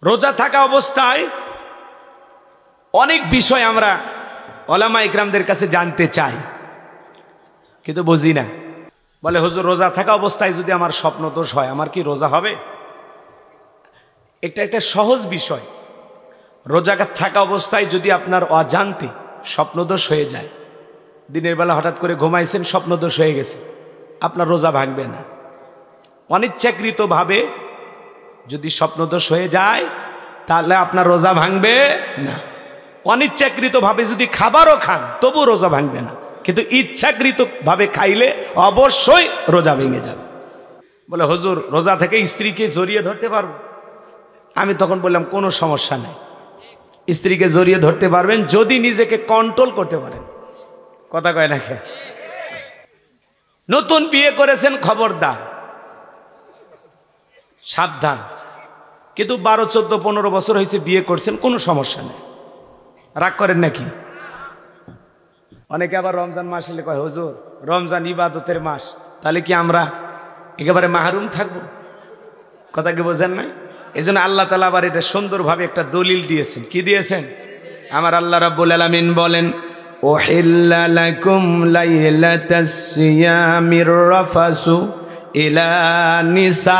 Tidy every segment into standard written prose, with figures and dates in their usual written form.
রোজা থাকা অবস্থায় অনেক বিষয় আমরা ওলামা ইকরামদের কাছে জানতে চাই, কিন্তু বুঝি না। বলে হুজুর, রোজা থাকা অবস্থায় যদি আমার স্বপ্ন দোষ হয়, আমার কি রোজা হবে? একটা সহজ বিষয়। রোজা থাকা অবস্থায় যদি আপনার অজান্তে স্বপ্নদোষ হয়ে যায়, দিনের বেলা হঠাৎ করে ঘুমাইছেন, স্বপ্নদোষ হয়ে গেছে, আপনার রোজা ভাঙবে না। অনিচ্ছাকৃতভাবে যদি স্বপ্নদোষ হয়ে যায় তাহলে আপনার রোজা ভাঙবে না। অনিচ্ছাকৃতভাবে যদি খাবারও খান তবু রোজা ভাঙবে না, কিন্তু ইচ্ছাকৃতভাবে খাইলে অবশ্যই রোজা ভেঙে যাবে। বলে হুজুর, রোজা থেকে স্ত্রীকে জড়িয়ে ধরতে পারবো? আমি তখন বললাম কোনো সমস্যা নেই, স্ত্রীকে জড়িয়ে ধরতে পারবেন যদি নিজেকে কন্ট্রোল করতে পারেন। কথা কয় না কে? নতুন বিয়ে করেছেন, খবরদার, সাবধান। কিন্তু 12, 14, 15 বছর হয়েছে বিয়ে করছেন, কোনো সমস্যা নেই, রাগ করেন নাকি? অনেকে আবার রমজান মাস এলে কয় হুজুর রমজান ইবাদতের মাস, তাহলে কি আমরা একেবারে মাহরুম থাকবো? কথা কি বোঝেন নাই? এই জন্য আল্লাহ তাআলা আবার এটা সুন্দরভাবে একটা দলিল দিয়েছেন। কি দিয়েছেন? আমার আল্লাহ রাব্বুল আলামিন বলেন, উহিল্লা লাকুম লাইলাতাস সিয়ামির রাফাসু ইলা নিসাইকুম।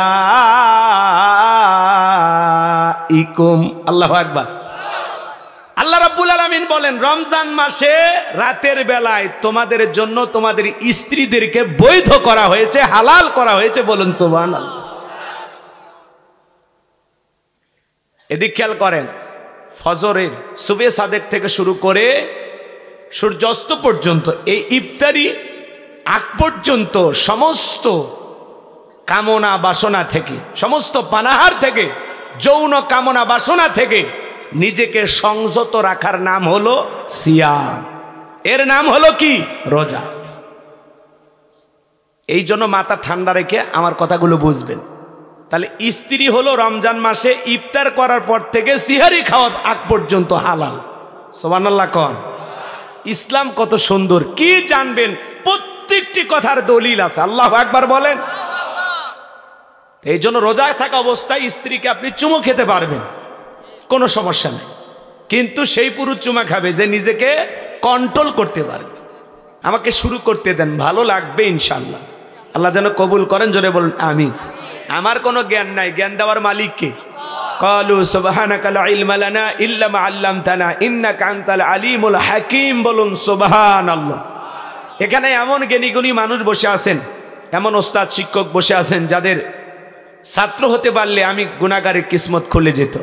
আল্লাহু আকবার। আল্লাহ রাব্বুল আলামিন বলেন, রমজান মাসে রাতের বেলায় তোমাদের জন্য তোমাদের স্ত্রীদেরকে বৈধ করা হয়েছে, হালাল করা হয়েছে। বলুন সুবহানাল্লাহ। এদিক খেয়াল করেন, ফজরের সুবে সাদেক থেকে শুরু করে সূর্যাস্ত পর্যন্ত, এই ইফতারি আগ পর্যন্ত সমস্ত কামনা বাসনা থেকে, সমস্ত পানাহার থেকে, যৌন কামনা বাসনা থেকে নিজেকে সংযত রাখার নাম হলো সিয়াম। এর নাম হলো কি? রোজা। এই জন্য মাথা ঠান্ডা রেখে আমার কথাগুলো বুঝবেন। তাহলে স্ত্রী হলো রমজান মাসে ইফতার করার পর থেকে সিহারি খাওয়া আগ পর্যন্ত হালাল। সুবহানাল্লাহ কোন। ইসলাম কত সুন্দর, কি জানবেন? প্রত্যেকটি কথার দলিল আছে। আল্লাহু আকবার বলেন। এই জন্য রোজায় থাকা অবস্থায় স্ত্রীকে আপনি চুমো খেতে পারবেন, কোনো সমস্যা নেই, কিন্তু সেই পুরুষ চুমা খাবে যে নিজেকে কন্ট্রোল করতে পারে। আমাকে শুরু করতে দেন, ভালো লাগবে ইনশাআল্লাহ। আল্লাহ যেন কবুল করেন, জোরে বলুন আমিন। আমার কোনো জ্ঞান নাই, জ্ঞান দেওয়ার মালিক কে? ক্বালু সুবহানাকা লা ইলমা লানা ইল্লা মা আল্লামতানা ইন্নাকা আনতাল আলিমুল হাকীম। বলুন সুবহানাল্লাহ। এখানে এমন জ্ঞানী গুণী মানুষ বসে আছেন, এমন ওস্তাদ শিক্ষক বসে আছেন যাদের ছাত্র হতে পারলে আমি গুনাহগারের কিসমত খুলে যেত,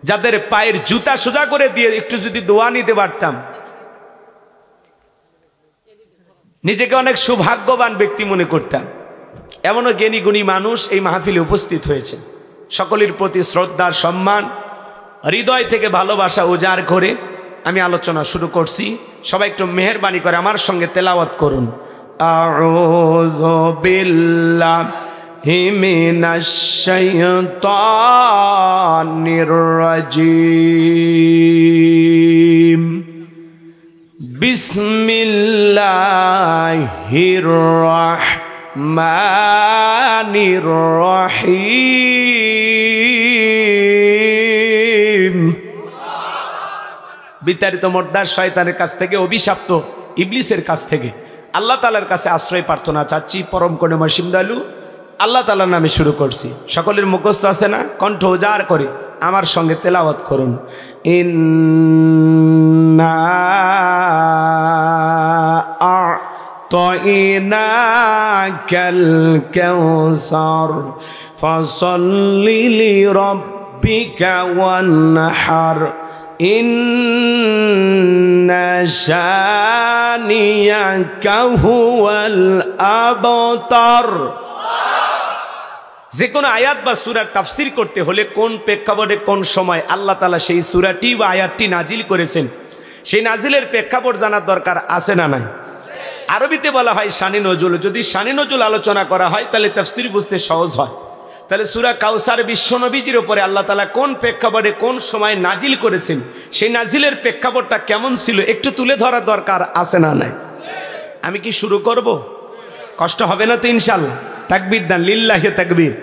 যাদের পায়ের জুতা সোজা করে দিয়ে একটু যদি দোয়া নিতে পারতাম, নিজেকে অনেক সৌভাগ্যবান ব্যক্তি মনে করতাম। এমনও জ্ঞানী গুণী মানুষ এই মাহফিলে উপস্থিত হয়েছে। সকলের প্রতি শ্রদ্ধা, সম্মান, হৃদয় থেকে ভালোবাসা উজাড় করে আমি আলোচনা শুরু করছি। সবাই একটু মেহেরবানি করে আমার সঙ্গে তেলাওয়াত করুন। আউযু বিল্লাহি মিনাশ শাইতানির রাজিম। বিসমিল্লাহির রাহমানির রহিম। বিতাড়িত মোর্দার শয়তানের কাছ থেকে, অভিশপ্ত ইবলিসের কাছ থেকে আল্লাহ তাআলার কাছে আশ্রয় প্রার্থনা চাচ্ছি। পরম করুণাময় অসীম দয়ালু আল্লাহ তাআলার নামে শুরু করছি। সকলের মুখস্থ আছে না? কণ্ঠ উজাড় করে আমার সঙ্গে তেলাওয়াত করুন। ইন্না আ'তাইনাকাল কাউসার ফাসাল্লি লিরাব্বিকা ওয়ানহার ইন্না শানিয়াকা হুয়াল আবতার। যে কোনো আয়াত বা সূরার তাফসীর করতে হলে কোন প্রেক্ষাপটে, কোন সময় আল্লাহ তাআলা সেই সূরাটি বা আয়াতটি নাজিল করেছেন, সেই নাজিলের প্রেক্ষাপট জানার দরকার আছে না নাই? আরবিতে বলা হয় শানে নজুল। যদি শানে নজুল আলোচনা করা হয় তাহলে তাফসীর বুঝতে সহজ হয়। তাহলে সূরা কাউসার বিশ্বনবীজির উপরে আল্লাহ তাআলা কোন প্রেক্ষাপটে, কোন সময় নাজিল করেছেন, সেই নাজিলের প্রেক্ষাপটটা কেমন ছিল একটু তুলে ধরার দরকার আছে না নাই? আমি কি শুরু করব? কষ্ট হবে না তো ইনশাআল্লাহ? তাকবীর দেন, লিল্লাহি তাকবীর।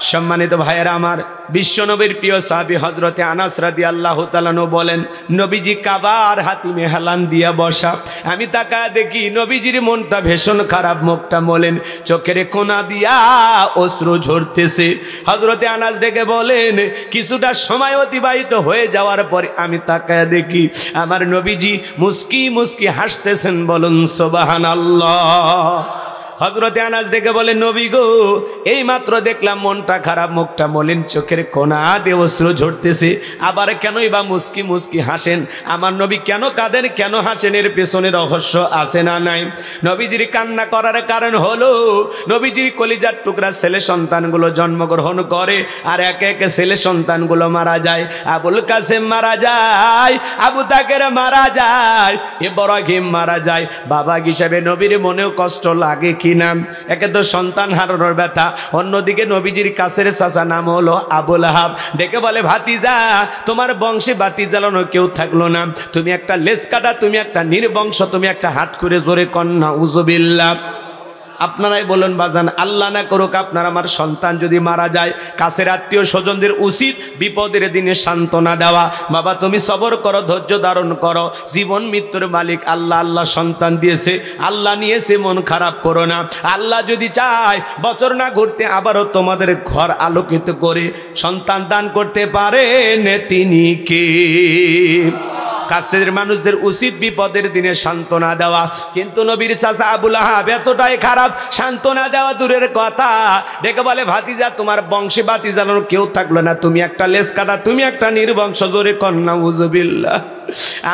সম্মানিত ভাইয়েরা আমার, বিশ্বনবীর প্রিয় সাহাবী হযরতে আনাস রাদিয়াল্লাহু তাআলা আনহু বলেন, নবীজি কাবার হাতিমে হেলান দিয়া বসা। আমি তাকায় দেখি নবীজির মনটা ভীষণ খারাপ, মুখটা মলিন, চোখের কোনা দিয়া অশ্রু ঝরতেছে। হযরতে আনাস ডেকে বলেন, কিছুটা সময় অতিবাহিত হয়ে যাওয়ার পরে আমি তাকায় দেখি আমার নবীজি মুস্কি মুস্কি হাসতেছেন। বলুন সুবহানাল্লাহ। হযরতে আনাস ডেকে বলে, নবী গো, এই মাত্র দেখলাম মনটা খারাপ, মুখটা মলিন, চোখের কোনা দিয়ে অশ্রু ঝরতেছে, আবার কেনই বা মুস্কি মুস্কি হাসেন? আমার নবী কেন কাঁদেন, কেন হাসেন? এর পেছনে রহস্য আছে না নাই? নবীজির কান্না করার কারণ হলো নবীজির কলিজার টুকরা ছেলে সন্তানগুলো জন্মগ্রহণ করে আর একে একে ছেলে সন্তানগুলো মারা যায়। আবুল কাসেম মারা যায়, আবু তাকের মারা যায়, ইব্রাহিম মারা যায়। বাবা হিসাবে নবীর মনেও কষ্ট লাগে কি নাম? একে তো সন্তান হারানোর ব্যথা, অন্যদিকে নবীজির কাছের চাচা নাম হলো আবুল আহাব, ডেকে বলে, ভাতিজা, তোমার বংশে বাতি জ্বালানো কেউ থাকলো না, তুমি একটা লেজ কাটা, তুমি একটা নির্বংশ, তুমি একটা হাত করে জোরে কন্যা উযুবিল্লাহ। আপনারাই বলুন বাজান, আল্লাহ না করুক আপনার আমার সন্তান যদি মারা যায়, কাছের আত্মীয় স্বজনদের উচিত বিপদের দিনে সান্ত্বনা দেওয়া। বাবা তুমি সবর করো, ধৈর্য ধারণ করো, জীবন মৃত্যুর মালিক আল্লাহ, আল্লাহ সন্তান দিয়েছে, আল্লাহ নিয়েছে, মন খারাপ করো না। আল্লাহ যদি চায় বছর না ঘুরতে আবারও তোমাদের ঘর আলোকিত করে সন্তান দান করতে পারেন তিনি কে? কাছের মানুষদের উচিত বিপদের দিনে সান্ত্বনা দেওয়া, কিন্তু নবীর চাচা আবুল আহাব এতটাই খারাপ, সান্ত্বনা দেওয়া দূরের কথা, ডেকে বলে, ভাতিজা, তোমার বংশে বাতি জ্বালানোর কেউ থাকলো না, তুমি একটা লেজ কাটা, তুমি একটা নির্বংশ, জোরে কন্যা উযুবিল্লাহ।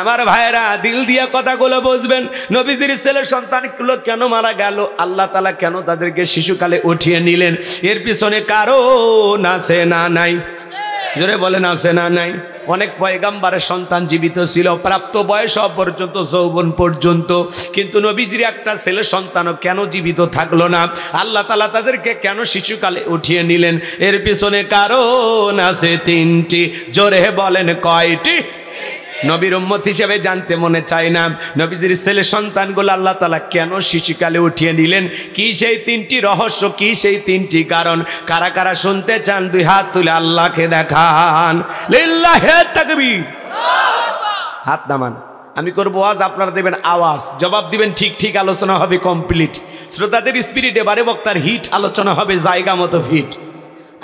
আমার ভাইরা দিল দিয়া কথাগুলো বুঝবেন। নবীজির ছেলে সন্তানগুলো কেন মারা গেল, আল্লাহ তাআলা কেন তাদেরকে শিশুকালে উঠিয়ে নিলেন, এর পিছনে কারণ আছে না নাই? জোরে বলেন আছে না নাই? অনেক পয়গাম্বরের সন্তান জীবিত ছিল প্রাপ্ত বয়স পর্যন্ত, যৌবন পর্যন্ত, কিন্তু নবীজির একটা ছেলে সন্তানও কেন জীবিত থাকলো না? আল্লাহ তাআলা তাদেরকে কেন শিশুকালে উঠিয়ে নিলেন? এর পিছনে কারণ আছে তিনটি। জোরে বলেন কয়টি? নবীর উম্মত হিসেবে জানতে মনে চায় না নবীজির ছেলে সন্তানগুলো আল্লাহ তাআলা কেন শিশুকালে উঠিয়ে নিলেন? কি সেই তিনটি রহস্য, কি সেই তিনটি কারণ? কারা কারা শুনতে চান দুই হাত তুলে আল্লাহকে দেখান। লিল্লাহি তাকবীর। হাত নামান, আমি করব ওয়াজ, আপনারা দেবেন আওয়াজ, জবাব দিবেন ঠিক ঠিক, আলোচনা হবে কমপ্লিট। শ্রোতাদের স্পিরিটে বারে বক্তার হিট, আলোচনা হবে জায়গা মতো ফিট।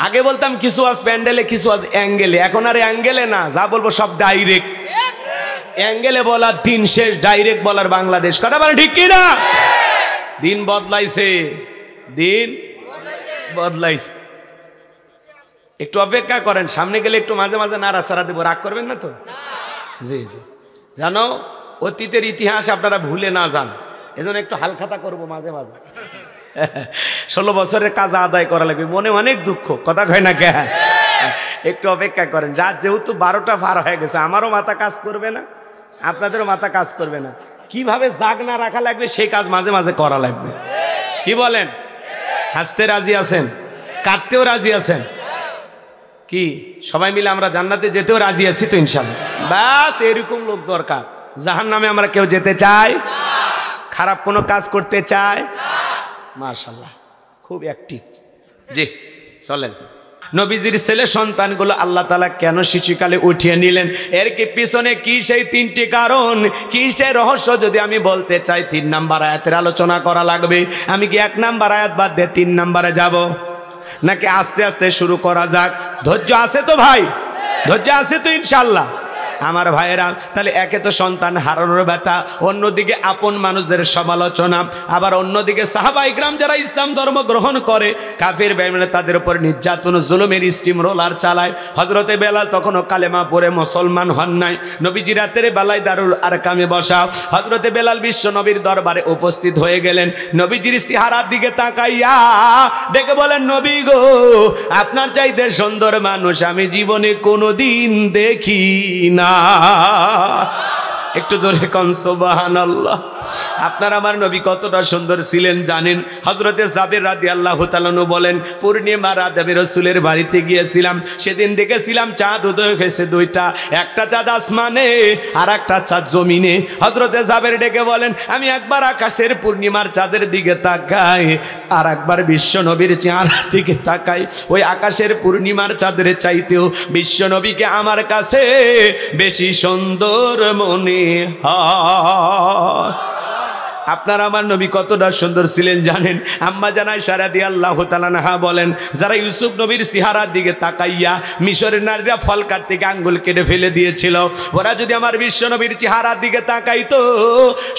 আগে বলতাম কিছু আজ প্যান্ডেলে, কিছু আজ অ্যাঙ্গেলে, এখন আর অ্যাঙ্গেলে না, যা বলবো সব ডাইরেক্ট। অ্যাঙ্গেলে বলার দিন শেষ, ডাইরেক্ট বলার বাংলাদেশ। কথা বলেন ঠিক কি না? দিন বদলাইছে, দিন বদলাইছে। একটু অপেক্ষা করেন, সামনে গেলে একটু মাঝে মাঝে নাড়াচাড়া দেবো, রাগ করবেন না তো? জি জি, জানো অতীতের ইতিহাস আপনারা ভুলে না যান, এজন্য একটু হালখাতা করবো মাঝে মাঝে। 16 বছরের কাজ আদায় করা লাগবে, মনে অনেক দুঃখ, কথা কয় না কে? একটু অপেক্ষা করেন, রাত যেহেতু 12টা পার হয়ে গেছে, আমারও মাথা কাজ করবে না, আপনাদেরও মাথা কাজ করবে না, কিভাবে জাগ না রাখা লাগবে সেই কাজ মাঝে মাঝে করা লাগবে। কি বলেন? হাসতে রাজি আছেন, কাঁদতেও রাজি আছেন? কি সবাই মিলে আমরা জান্নাতে যেতেও রাজি আছি তো ইনশাআল্লাহ? বাস এরকম লোক দরকার। জাহান্নামে আমরা কেউ যেতে চাই? খারাপ কোনো কাজ করতে চাই? মাশাআল্লাহ, খুব অ্যাক্টিভ। জি চলেন। নবীজির ছেলে সন্তানগুলো আল্লাহ তাআলা কেন শিশুকালে উঠিয়ে নিলেন, এর কি পিছনে কি সেই তিনটি কারণ, কি সেই রহস্য যদি আমি বলতে চাই, 3 নাম্বার আয়াতের আলোচনা করা লাগবে। আমি কি 1 নাম্বার আয়াত বাদ দিয়ে 3 নাম্বারে যাব, নাকি আস্তে আস্তে শুরু করা যাক? ধৈর্য আছে তো ভাই? ধৈর্য আছে তো ইনশাআল্লাহ? আমার ভাইয়েরা, তাহলে একে তো সন্তান হারানোর ব্যথা, অন্যদিকে আপন মানুষদের সমালোচনা, আবার অন্যদিকে সাহাবায়ে ইকরাম যারা ইসলাম ধর্ম গ্রহণ করে কাফির বেঈমান তাদের উপর নির্যাতন জুলুমের স্টিম রোলার চালায়। হযরতে বেলাল তখনও কালেমা পড়ে মুসলমান হন নাই। নবীজি রাতের বেলায় দারুল আরকামে বসা, হযরতে বেলাল বিশ্ব নবীর দরবারে উপস্থিত হয়ে গেলেন। নবীজির চেহারার দিকে তাকাইয়া ডেকে বলেন, নবী গো, আপনার চাইতে সুন্দর মানুষ আমি জীবনে কোনোদিন দেখি না। একটু জোরে কোন সুবহানাল্লাহ। আপনার আমার নবী কতটা সুন্দর ছিলেন জানেন? হযরতে জাবের রাদিয়াল্লাহু তাআলা আনহু বলেন, পূর্ণিমা রাতে আমি রাসূলের বাড়িতে গিয়েছিলাম, সেদিন দেখেছিলাম চাঁদ উদয় হয়েছে দুইটা, একটা চাঁদ আসমানে আর একটা চাঁদ জমিনে। হযরতে জাবের ডেকে বলেন, আমি একবার আকাশের পূর্ণিমার চাঁদের দিকে তাকাই, আর একবার বিশ্ব নবীর চেহারার দিকে তাকাই। ওই আকাশের পূর্ণিমার চাঁদের চাইতেও বিশ্ব নবীকে আমার কাছে বেশি সুন্দর মনে হয়। আপনার আমার নবী কতটা সুন্দর ছিলেন জানেন? আম্মা জান আয়েশা রাদিয়াল্লাহু তাআলা আনহা বলেন, যারা ইউসুফ নবীর চেহারার দিকে তাকাইয়া মিশরের নারীরা ফল কাটতে গিয়ে আঙ্গুল কেটে ফেলে দিয়েছিল, ওরা যদি আমার বিশ্ব নবীর চেহারার দিকে তাকাইতো,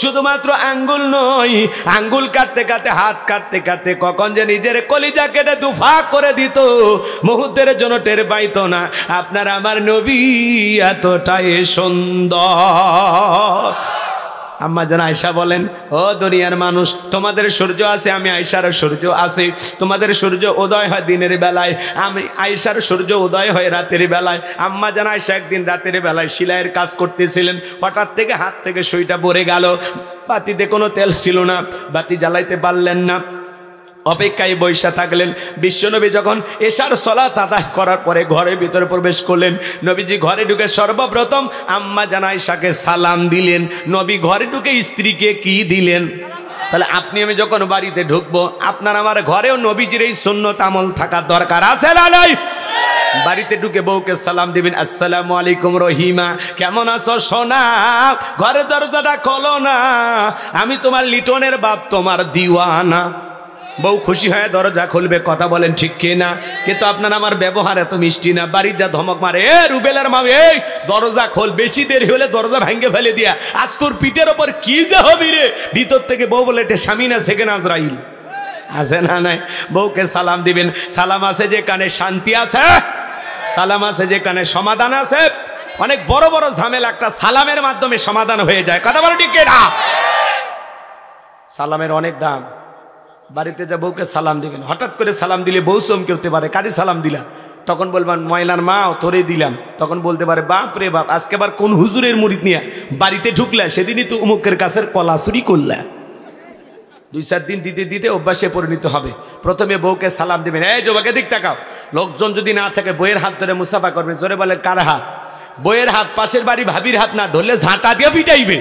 শুধুমাত্র আঙ্গুল নয়, আঙ্গুল কাটতে কাটতে হাত কাটতে কাটতে কখন যে নিজের কলিজা কেটে দুফাক করে দিত, মুহূর্তের জন্য টের পাইতো না। আপনার আমার নবী এতটাই সুন্দর। আম্মা জান আয়েশা বলেন, ও দুনিয়ার মানুষ, তোমাদের সূর্য আছে, আমি আয়েশার সূর্য আছে। তোমাদের সূর্য উদয় হয় দিনের বেলায়, আমি আয়েশার সূর্য উদয় হয় রাতের বেলায়। আম্মা জান আয়েশা একদিন রাতের বেলায় সেলাইয়ের কাজ করতেছিলেন, হঠাৎ থেকে হাত থেকে সুইটা পড়ে গেল। বাতিতে কোনো তেল ছিল না, বাতি জ্বালাইতে পারলেন না, অপেক্ষায় বৈশা থাকলেন। বিশ্বনবী যখন এশার সালাত আদায় করার পরে ঘরের ভিতরে প্রবেশ করলেন, নবীজি ঘরে ঢুকে সর্বপ্রথম আম্মা জান আয়েশাকে সালাম দিলেন। নবী ঘরে ঢুকে স্ত্রীকে কি দিলেন? তাহলে আপনি আমি যখন বাড়িতে ঢুকবো, আপনার আমার ঘরেও নবীজির এই সুন্নত আমল থাকার দরকার আছে না নাই? বাড়িতে ঢুকে বউকে সালাম দিবেন, আসসালামু আলাইকুম রহিমা, কেমন আছো সোনা? ঘরের দরজাটা খোলো না, আমি তোমার লিটনের বাপ, তোমার দিওয়ানা। বউ খুশি হয়ে দরজা খুলবে, কথা বলেন ঠিক কিনা? কিন্তু আপনার আমার ব্যবহার এত মিষ্টি না। বাড়ি যা ধমক মারে, এ রুবেলের মা, এই দরজা খোল, বেশি দেরি হলে দরজা ভেঙে ফেলে দিয়া, আজ তোর পিঠের ওপর কি যে হবি রে। ভিতর থেকে বউ বলে, এটা স্বামী না সেকেন্ড আজরাইল আছে না নাই? বউকে সালাম দিবেন। সালাম আছে যে কানে শান্তি আছে, সালাম আছে যে কানে সমাধান আছে। অনেক বড় বড় ঝামেলা একটা সালামের মাধ্যমে সমাধান হয়ে যায়, কথা বলো ঠিক কিনা? সালামের অনেক দাম। বাড়িতে যা বউকে সালাম দিবেন, হঠাৎ করে সালাম দিলে বউ চমকে উঠতে পারে, কাজে সালাম দিলা, তখন বলবেন ময়লার মা তোরে দিলাম। তখন বলতে পারে, বাপ রে বাপ, আজকে আবার কোন হুজুরের মুরিদ নিয়ে বাড়িতে ঢুকলা, সেদিনই তো উমুকের কাছের কলা চুরি করলা। 2-4 দিন দিতে দিতে অভ্যাসে পরিণত হবে। প্রথমে বউকে সালাম দিবেন, এই জবাকে দিক তাকাও। লোকজন যদি না থাকে বইয়ের হাত ধরে মুসাফা করবেন। জোরে বলেন কার হাত? বইয়ের হাত। পাশের বাড়ি ভাবির হাত না ধরলে ঝাঁটা দিয়ে পিটাইবে।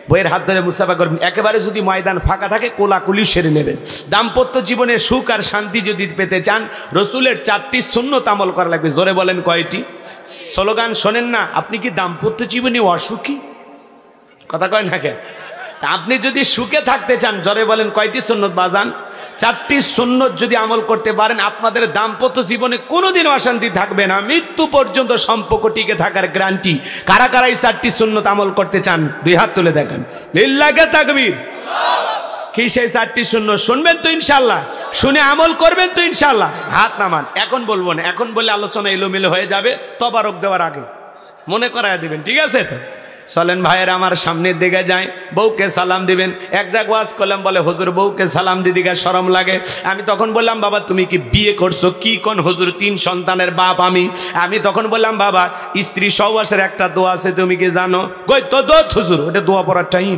বইয়ের হাত ধরে মুসাফা করবেন। একেবারে যদি ময়দান ফাঁকা থাকে কোলাকুলি সেরে নেবেন। দাম্পত্য জীবনে সুখ আর শান্তি যদি পেতে চান, রসুলের 4টি সুন্নত আমল করা লাগবে। জোরে বলেন কয়টি? স্লোগান শোনেন না? আপনি কি দাম্পত্য জীবনে অসুখী? কথা কয় না কেন? আপনি যদি সুখে থাকতে চান, জোরে বলেন কয়টি সুন্নত বাজান? 4টি সুন্নত যদি আমল করতে পারেন, আপনাদের দাম্পত্য জীবনে কোনোদিন অশান্তি থাকবে না, মৃত্যু পর্যন্ত সম্পর্ক টিকে থাকার গ্যারান্টি। কারা কারা এই 4টি সুন্নত আমল করতে চান? 2 হাত তুলে দেখান। লিল্লাহে তাকবীর। কি সেই 4টি সুন্নত? শুনবেন তো ইনশাআল্লাহ? শুনে আমল করবেন তো ইনশাআল্লাহ? হাত নামান। এখন বলবো না, এখন বলে আলোচনা এলোমেলো হয়ে যাবে। তবারক দেওয়ার আগে মনে করায় দিবেন, ঠিক আছে তো? চলেন ভাইয়ের আমার সামনের দিকে যাই, বউকে সালাম দিবেন। এক জায়গা ওয়াজ করলাম, বলে হুজুর বউকে সালাম দিদিকে শরম লাগে। আমি তখন বললাম, বাবা তুমি কি বিয়ে করছো? কি কোন হুজুর, 3 সন্তানের বাপ আমি তখন বললাম, বাবা স্ত্রী সহবাসের একটা দোয়া আছে, তুমি কি জানো? কই তো দোয়া হুজুর, ওটা দোয়া পড়ার টাইম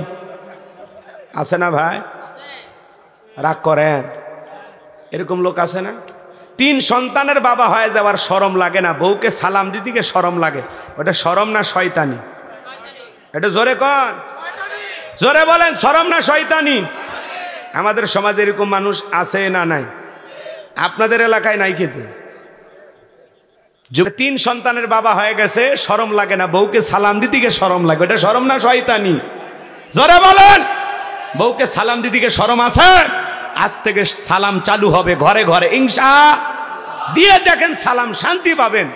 আছে না ভাই? রাগ করেন, এরকম লোক আছে না? 3 সন্তানের বাবা হয়ে যাওয়ার শরম লাগে না? বউকে সালাম দিদিকে শরম লাগে। ওটা শরম না শয়তানি? এটা জোরে কন, জোরে বলেন, শরম না শয়তানি? আমাদের সমাজে এরকম মানুষ আছে না নাই? আপনাদের এলাকায় নাই? কিন্তু 3 সন্তানের বাবা হয়ে গেছে, শরম লাগে না? বউকে সালাম দিদিকে শরম লাগে। এটা শরম না শয়তানি? জোরে বলেন। বউকে সালাম দিদিকে শরম আছে? আজ থেকে সালাম চালু হবে ঘরে ঘরে, ইনশাআল্লাহ। দিয়ে দেখেন, সালাম শান্তি পাবেন,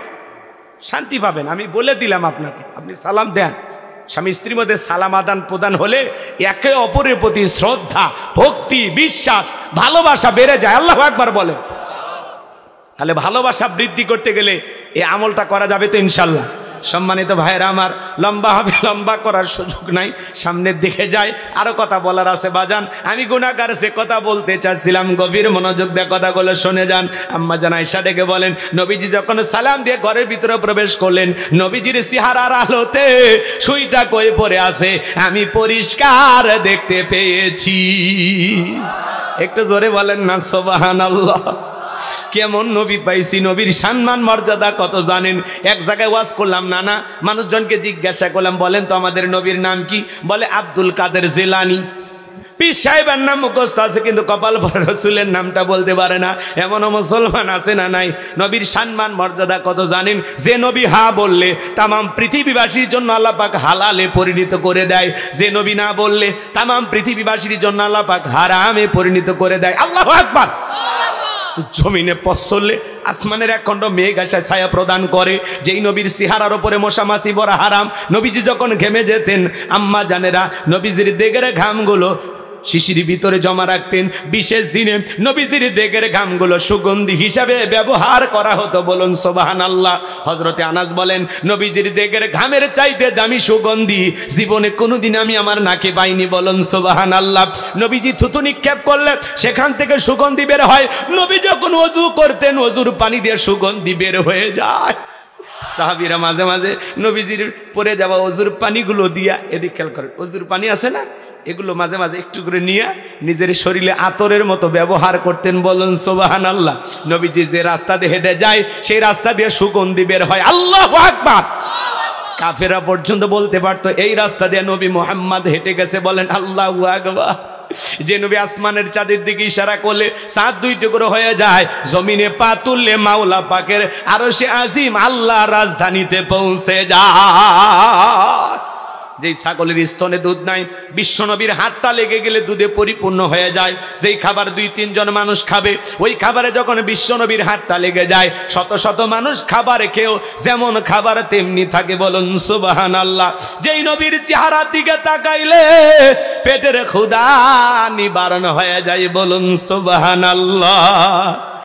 শান্তি পাবেন। আমি বলে দিলাম আপনাকে, আপনি সালাম দেন। স্বামী স্ত্রীর মধ্যে সালাম আদান প্রদান হলে একে অপরের প্রতি শ্রদ্ধা, ভক্তি, বিশ্বাস, ভালোবাসা বেড়ে যায়। আল্লাহু আকবার বলে। তাহলে ভালোবাসা বৃদ্ধি করতে গেলে এই আমলটা করা যাবে তো ইনশাআল্লাহ? সম্মানিত ভাইরা আমার, লম্বা হবে, লম্বা করার সুযোগ নাই, সামনের দিকে যাই। আরো কথা বলার আছে বাজান, আমি গুনাহগার, সে কথা বলতে চাচ্ছিলাম, গভীর মনোযোগ দিয়ে কথাগুলো শুনে যান। আম্মা জান আয়েশা ডেকে বলেন, নবীজি যখন সালাম দিয়ে ঘরের ভিতরে প্রবেশ করলেন, নবীজির চেহারার আলোতে সুইটা কই পড়ে আছে আমি পরিষ্কার দেখতে পেয়েছি। একটু জোরে বলেন না সুবহানাল্লাহ। কেমন নবী পাইছি, নবীর সম্মান মর্যাদা কত জানেন? এক জায়গায় ওয়াজ করলাম, নানা মানুষজনকে জিজ্ঞাসা করলাম, বলেন তো আমাদের নবীর নাম কি? বলে আব্দুল কাদের জিলানী। পীর সাহেবের নাম মুখস্থ আছে কিন্তু কপাল ভরা রাসূলের নামটা বলতে পারে না। এমনও মুসলমান আছে না নাই? নবীর সম্মান মর্যাদা কত জানেন? যে নবী হা বললে তামাম পৃথিবীবাসীর জন্য আল্লাহ পাক হালালে পরিণত করে দেয়, যে নবী না বললে তামাম পৃথিবীবাসীর জন্য আল্লাহ পাক হারামে পরিণত করে দেয়। আল্লাহু আকবার। জমিনে পথ চললে আসমানের এক খণ্ড মেঘ আসে ছায়া প্রদান করে, যেই নবীর চেহারার ওপরে মশা মাছি বড় হারাম। নবীজি যখন ঘেমে যেতেন, আম্মা জানেরা নবীজির দেগের ঘামগুলো শিশির ভিতরে জমা রাখতেন। বিশেষ দিনে নবীজির দেগের ঘামগুলো সুগন্ধি হিসাবে ব্যবহার করা হতো, বলুন সুবহানাল্লাহ। হযরতে আনাস বলেন, নবীজির দেগের ঘামের চাইতে দামি সুগন্ধি জীবনে কোনোদিন আমি আমার নাকে পাইনি, বলুন সুবহানাল্লাহ। নবীজি থুতু নিক্ষেপ করলে সেখান থেকে সুগন্ধি বের হয়। নবী যখন ওযু করতেন, ওযুর পানি দিয়ে সুগন্ধি বের হয়ে যায়। সাহাবীরা মাঝে মাঝে নবীজির পরে যাওয়া ওযুর পানিগুলো দিয়া, এদিক খেয়াল করেন, ওযুর পানি আছে না, এগুলো মাঝে মাঝে একটু করে নিয়ে নিজের শরীরে আতরের মতো ব্যবহার করতেন, বলুন সুবহানাল্লাহ। নবীজি যে রাস্তা দিয়ে হেঁটে যায় সেই রাস্তা দিয়ে সুগন্ধি বের হয়। আল্লাহু আকবার। কাফেররা পর্যন্ত বলতে পারতো এই রাস্তা দিয়ে নবী মুহাম্মদ হেঁটে গেছে, বলেন আল্লাহু আকবার। যে নবী আসমানের চাঁদের দিকে ইশারা করলে চাঁদ দুই টুকরো হয়ে যায়, জমিনে পা তুললে মাওলা পাকের আরশে আজিম আল্লাহ রাজধানীতে পৌঁছে যায়। যেই ছাগলের স্তনে দুধ নাই, বিশ্ব নবীর হাতটা লেগে গেলে দুধে পরিপূর্ণ হয়ে যায়। যেই খাবার 2-3 জন মানুষ খাবে, ওই খাবারে যখন বিশ্ব নবীর হাতটা লেগে যায়, শত শত মানুষ খাবার খেয়েও যেমন খাবার তেমনি থাকে, বলুন সুবহানাল্লাহ। যেই নবীর চেহারার দিকে তাকাইলে পেটের ক্ষুধা নিবারণ হয়ে যায়, বলুন সুবহানাল্লাহ।